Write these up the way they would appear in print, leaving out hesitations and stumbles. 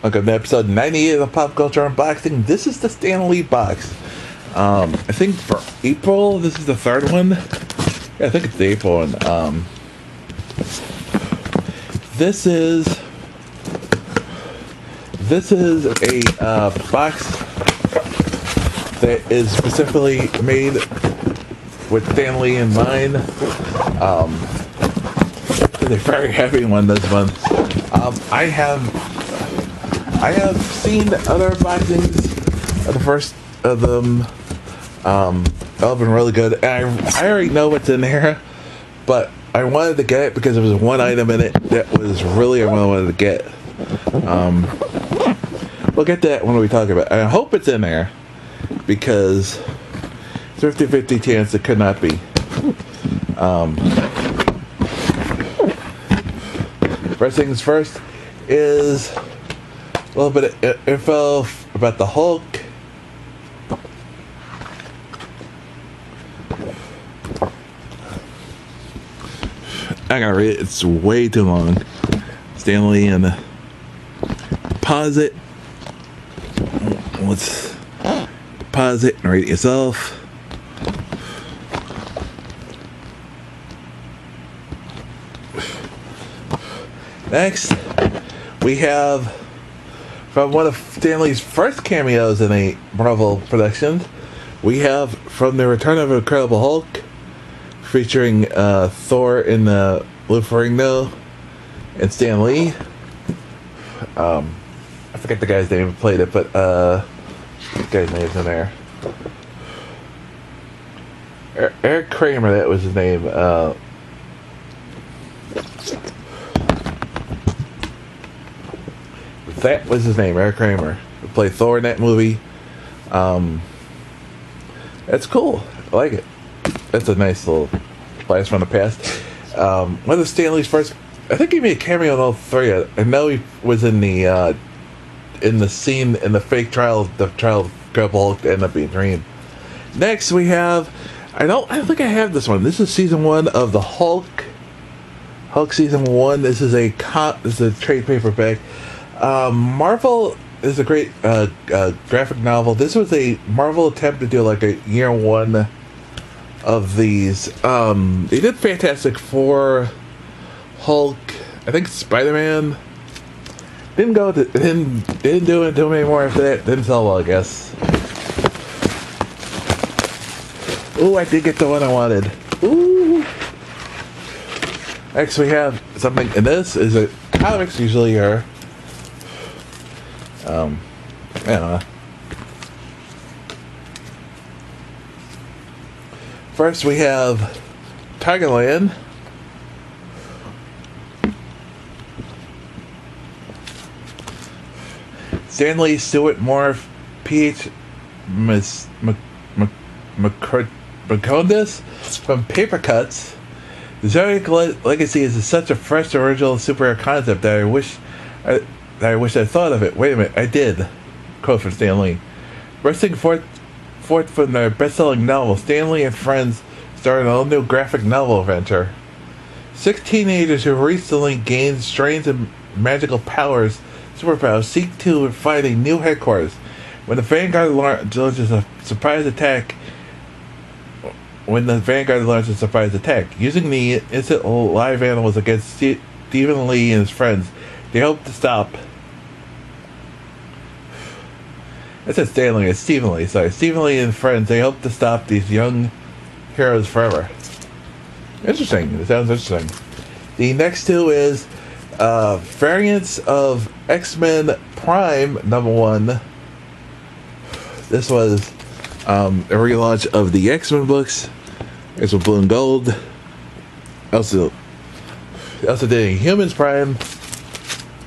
Welcome to episode 98 of Pop Culture Unboxing. This is the Stan Lee box. I think for April, this is the third one. Yeah, I think it's the April one. This is a box that is specifically made with Stan Lee in mind. It's a very heavy one this month. I have seen other unboxings of the first of them. All been really good. I already know what's in here, but I wanted to get it because there was one item in it that was really what I wanted to get. We'll get to that when we talk about it. I hope it's in there because there's a 50-50 chance it could not be. First things first is a little bit of info about the Hulk. I gotta read it. It's way too long. Stan Lee and pause it. Let's pause it and read it yourself. Next, we have from one of Stan Lee's first cameos in a Marvel production. We have from the Return of the Incredible Hulk, featuring Thor in the Lou Ferrigno and Stan Lee. I forget the guy's name who played it, but the guy's name's in there. Eric Kramer, that was his name. That was his name, Eric Kramer. He played Thor in that movie. That's cool. I like it. That's a nice little blast from the past. One of Stan Lee's first, I think he made a cameo in all three. I know he was in the scene in the fake trial, the trial of Incredible Hulk that ended up being Dream. Next we have, I don't think I have this one. This is season 1 of the Hulk season 1. This is a trade paperback. Marvel is a great graphic novel. This was a Marvel attempt to do like a year 1 of these. They did Fantastic Four, Hulk, I think Spider-Man. Didn't do it too many more after that. Didn't sell well, I guess. Ooh, I did get the one I wanted. Ooh. Next we have something, and this is a comics usually are. I don't know. First we have Tigerland. Stan Lee, Stuart Moore, P.H. McCondis from Paper Cuts. The Zodiacal Legacy is such a fresh, original superhero concept that I wish I thought of it. Wait a minute, I did. Quote from Stan Lee. Bursting forth from their best-selling novel, Stan Lee and Friends started an all-new graphic novel venture. 6 teenagers who recently gained strange and magical superpowers, seek to find a new headquarters. When the Vanguard launches a surprise attack, using the instant live animals against Stephen Lee and his friends, they hope to stop. It says Stan Lee, it's Stephen Lee, sorry. Stephen Lee and friends, they hope to stop these young heroes forever. Interesting. It sounds interesting. The next two is variants of XMen Prime #1. This was a relaunch of the X-Men books. It's with blue and gold. Also did a Humans Prime.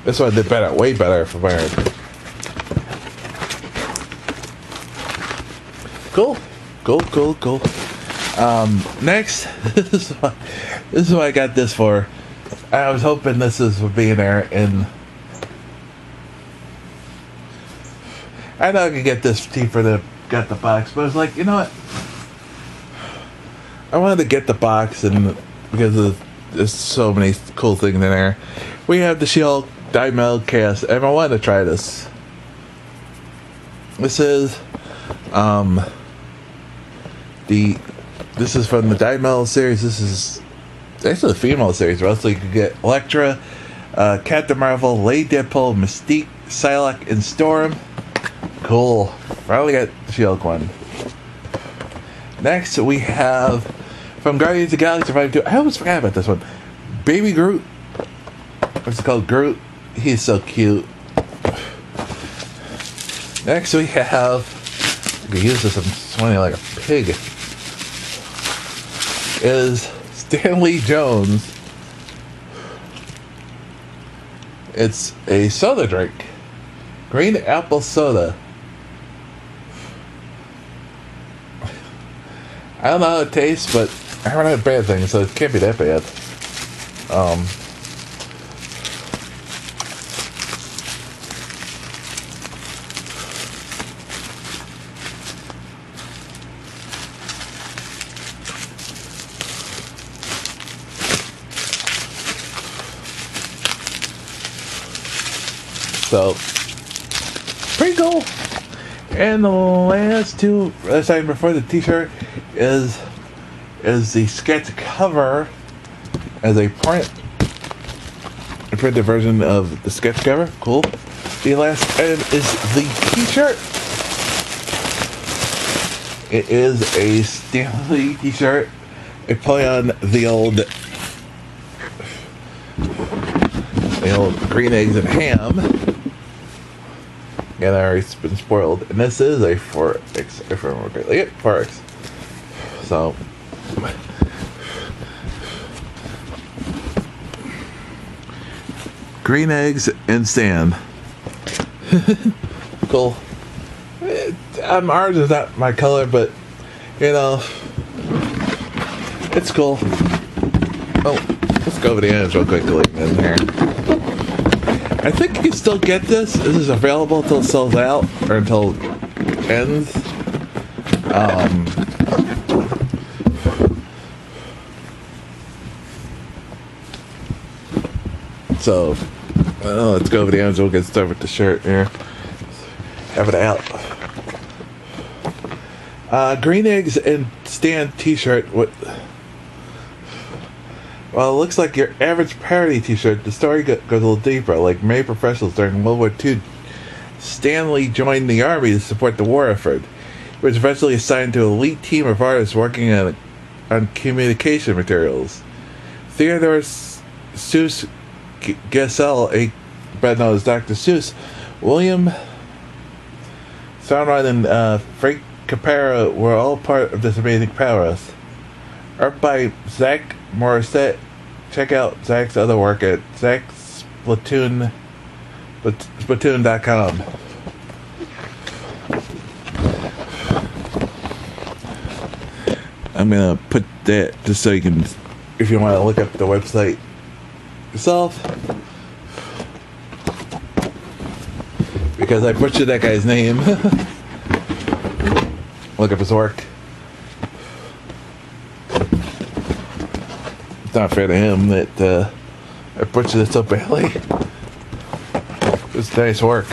This one did better, way better for Byron. Cool. Next, this is what I got this for. I was hoping this would be in there, and I know I could get this cheaper than got the box, but I was like, you know what? I wanted to get the box, and because there's so many cool things in there. We have the She-Hulk Diamel cast, and I wanted to try this. This is this is from the Diamel series. This is actually the female series, right? So you can get Elektra, Captain Marvel, Lady Deadpool, Mystique, Psylocke, and Storm. Cool. Finally got the Shield one. Next we have from Guardians of the Galaxy Volume 2. I almost forgot about this one. Baby Groot. What's it called? Groot. He's so cute. Next we have, I can use this, I'm sweating like a pig, is Stanley Jones. It's a soda drink. Green apple soda. I don't know how it tastes, but I haven't had bad things, so it can't be that bad. So, pretty cool. And the last item before the t-shirt is the sketch cover as a printed version of the sketch cover. Cool. The last item is the t-shirt. It is a Stanley t-shirt. I play on the old green eggs and ham. And I already been spoiled. And this is a 4X, if I remember correctly. Yep, 4X. So, green eggs and Stan. Cool. Ours is not my color, but you know, it's cool. Oh, let's go over the ends real quickly in here. I think you can still get this. This is available until it sells out, or until it ends. So, let's go over the ends. We'll get started with the shirt here. Have it out. Green eggs and Stan t-shirt. Well, it looks like your average parody t-shirt. The story goes a little deeper. Like many professionals during World War II, Stanley joined the army to support the war effort. He was eventually assigned to an elite team of artists working on communication materials. Theodore Seuss Geisel, better known as Dr. Seuss, William Soundrod, and Frank Capra were all part of this amazing powerhouse. Art by Zach Morissette. Check out Zach's other work at Splatoon.com. I'm gonna put that just so you can, if you want to look up the website yourself, because I butchered that guy's name. Look up his work. It's not fair to him that I butchered it so badly. It's nice work.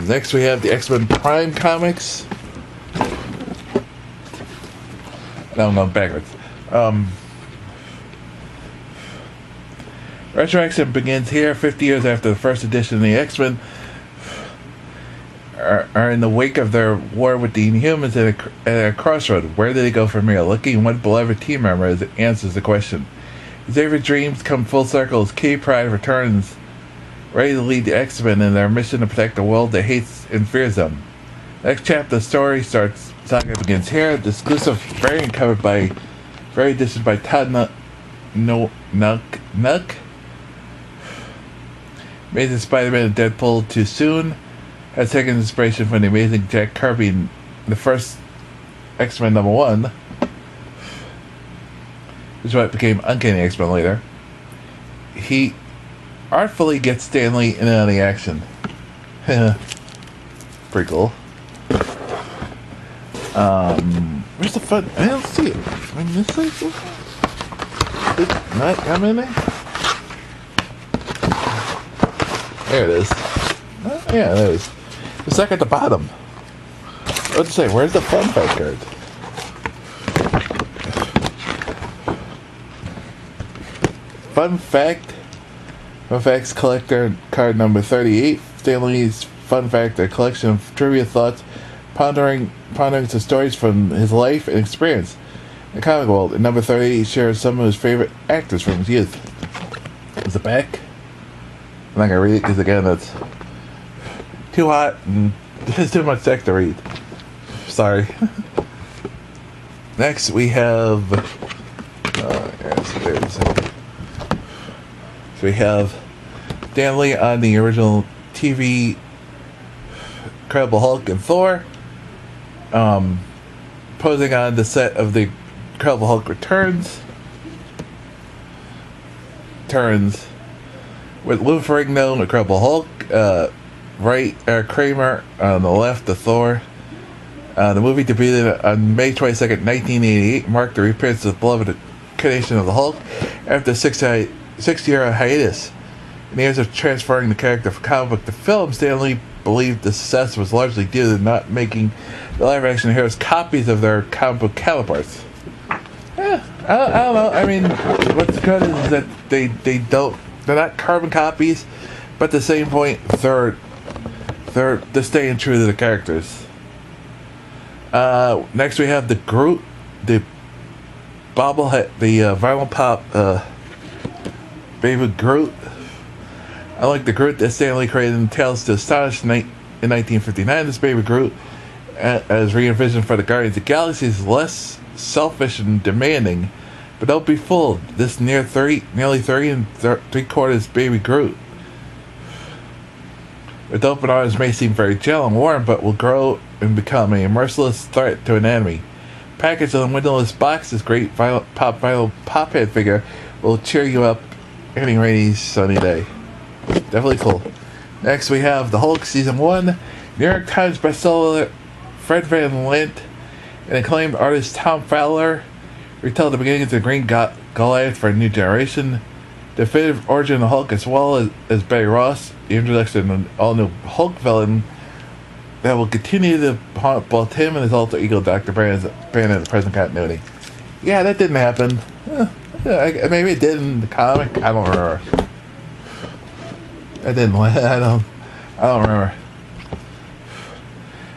Next we have the XMen Prime comics. No, I'm going backwards. Retro X-Men begins here, 50 years after the first edition of the X-Men are in the wake of their war with the Inhumans at a crossroad. Where do they go from here? Looking one beloved team member as it answers the question. His favorite dreams come full circle as Kitty Pryde returns, ready to lead the X-Men in their mission to protect the world that hates and fears them. Next chapter, the story starts. Saga begins here. The exclusive variant covered by edition by Todd Nook. Amazing Spider-Man and Deadpool Too Soon has taken inspiration from the amazing Jack Kirby in the first X-Men #1, which is what became Uncanny X-Men later. He artfully gets Stanley in on the action. Pretty cool. Where's the fun? I don't see it. I mean, this thing? Did not come in there? There it is. Yeah, there it is. It's like at the bottom. Let's say, where's the fun fact card? Fun facts collector card number 38. Stanley's fun fact, a collection of trivia thoughts, pondering the stories from his life and experience in the comic world. And number 38 shares some of his favorite actors from his youth. Is it back? I'm not gonna read it because again, that's too hot and there's too much text to read. Sorry. Next we have. So we have Stan Lee on the original TV Incredible Hulk and Thor, posing on the set of the Incredible Hulk Returns with Lou Ferrigno, Incredible Hulk, Kramer on the left, the Thor. The movie debuted on May 22nd, 1988, marked the reappearance of the beloved incarnation of the Hulk after a six-year hiatus. In the years of transferring the character from comic book to film, Stan Lee believed the success was largely due to not making the live-action heroes copies of their comic book counterparts. I don't know. I mean, what's good is that they're not carbon copies, but at the same point, they're staying true to the characters. Next we have the Groot, the bobblehead, the vinyl pop baby Groot. I like the Groot that Stan Lee created in Tales to Astonish in 1959. This baby Groot, as re-envisioned for the Guardians of the Galaxy, is less selfish and demanding. But don't be fooled. This nearly 30 and 3/4 baby Groot with open arms may seem very gentle and warm, but will grow and become a merciless threat to an enemy. Packaged in a windowless box, this great vinyl pop head figure will cheer you up any rainy, sunny day. Definitely cool. Next we have The Hulk Season 1. New York Times bestseller Fred Van Lint and acclaimed artist Tom Fowler retell the beginnings of the Green Goliath for a new generation. The definitive origin of the Hulk, as well as Barry Ross, the introduction of an all-new Hulk villain that will continue to haunt both him and his alter ego, Dr. Banner, in the present continuity. Yeah, that didn't happen. Maybe it did in the comic. I don't remember. I don't remember.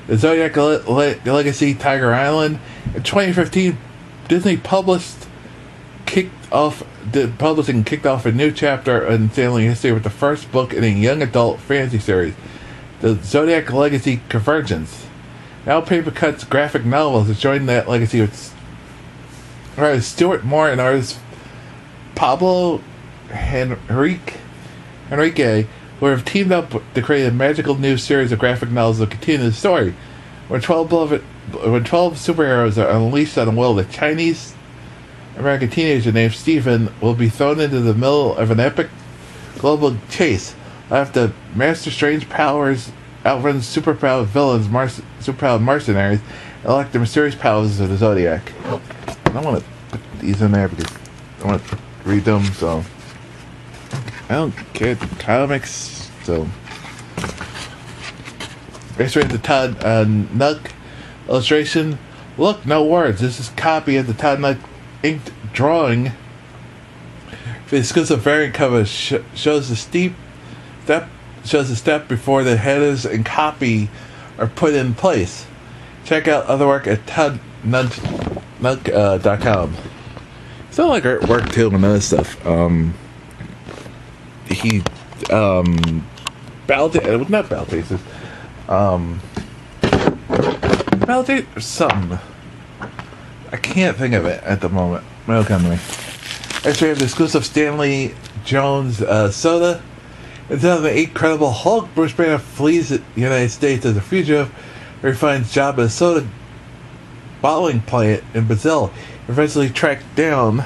The Zodiacal Legacy Tiger Island. In 2015, Disney publishing kicked off a new chapter in Stan Lee history with the first book in a young adult fantasy series, the Zodiac Legacy Convergence. Now Paper Cut's graphic novels has joined that legacy with writers Stuart Moore and artist Pablo Henrique, who have teamed up to create a magical new series of graphic novels that continue the story. When 12 superheroes are unleashed on the will of the Chinese American teenager named Steven will be thrown into the middle of an epic global chase. After master strange powers outrun superpowered villains, superpowered mercenaries, and elect the mysterious powers of the Zodiac. I don't want to put these in there because I want to read them, so I don't care the comics, so next we have the Todd Nook illustration. Look, no words. This is a copy of the Todd Nook inked drawing. The exclusive variant cover shows the step before the headers and copy are put in place. Check out other work at toddnook.com. It's not like artwork too and other stuff. He not Baltases. Baltate or something. I can't think of it at the moment. It'll come to me. Next we have the exclusive Stanley Jones soda. In 2008, Incredible Hulk Bruce Banner flees the United States as a fugitive, where he finds a job at a soda bottling plant in Brazil. Eventually tracked down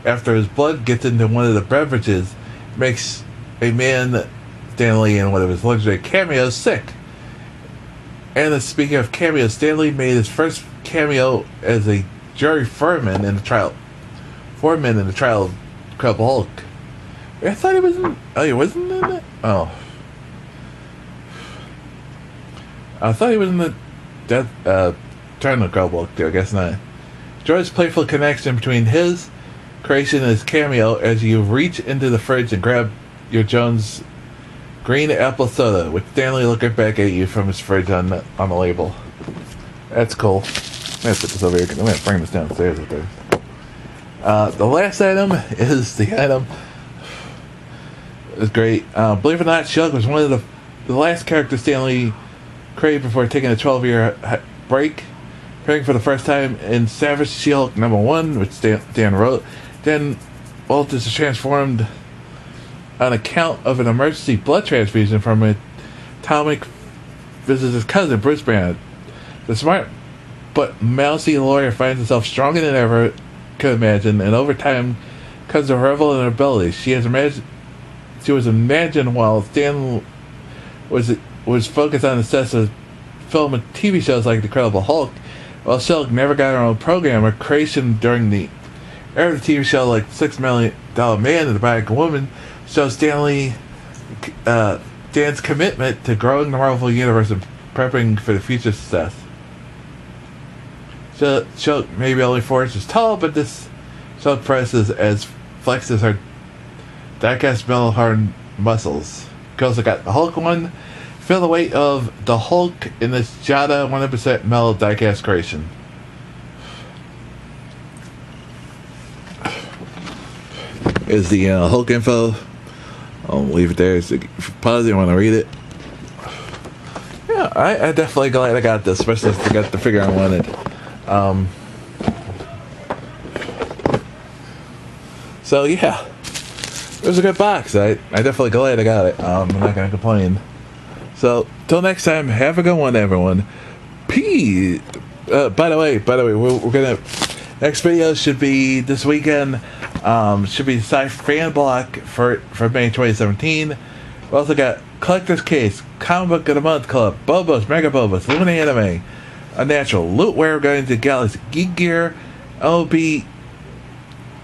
after his blood gets into one of the beverages, makes a man, Stanley, in one of his luxury cameos sick. And speaking of cameos, Stan Lee made his first cameo as a Jerry Furman in the trial Foreman in the trial of Incredible Hulk. I thought he wasn't. Oh, he wasn't in it. Oh, I thought he was in the Todd Nook Incredible Hulk too. I guess not. George's playful connection between his creation and his cameo as you reach into the fridge and grab your Jones green apple soda, with Stanley looking back at you from his fridge on the label. That's cool. I'm gonna put this over here. I'm gonna bring this downstairs with this. The last item is the item. It's great. Believe it or not, Shug was one of the last characters Stanley created before taking a 12-year break, appearing for the first time in Savage She-Hulk #1, which Dan wrote. Then Walters is transformed on account of an emergency blood transfusion from a Atomic visits his cousin, Bruce Banner. The smart but mousy lawyer finds himself stronger than ever could imagine, and over time comes a revel in her abilities. She was imagined while Stan was focused on the sets of film and TV shows like The Incredible Hulk, while Shug never got her own program or creation during the era of the TV show like $6 Million Man and The Bionic Woman shows Dan's commitment to growing the Marvel Universe and prepping for the future success. Shug may be only 4 inches tall, but this Shug presses as flexes her diecast metal hard muscles. You also got the Hulk one. Feel the weight of the Hulk in this Jada 100% metal diecast creation. Is the Hulk info. I'll leave it there. So if you pause it, you want to read it. Yeah, I definitely glad I got this, especially if I got the figure I wanted. So yeah, it was a good box. I definitely glad I got it. I'm not gonna complain. So till next time, have a good one, everyone. Peace. By the way, we're gonna next video should be this weekend. Should be Sci-Fi Fan Block for May 2017. We also got Collector's Case, Comic Book of the Month Club, Bobos, Mega Bobos, Lumina Anime, Unnatural, Lootwear, going to Galaxy Geek Gear, LB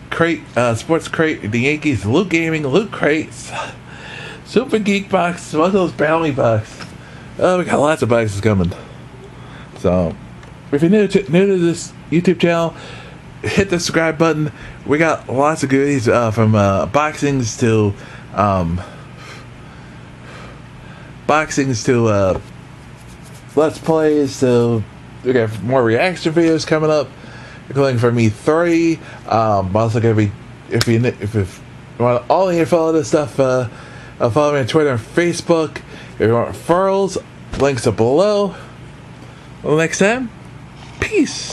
Crate, Sports Crate, the Yankees, Loot Gaming, Loot Crates, Super Geek Box, Smuggler's Bounty Box. Oh, we got lots of boxes coming. So, if you're new to this YouTube channel, hit the subscribe button. We got lots of goodies from boxings to Let's Plays to we got more reaction videos coming up, including from E3. I'm also gonna be if you want all the info on this stuff, follow me on Twitter and Facebook. If you want referrals, links are below. Until next time, peace.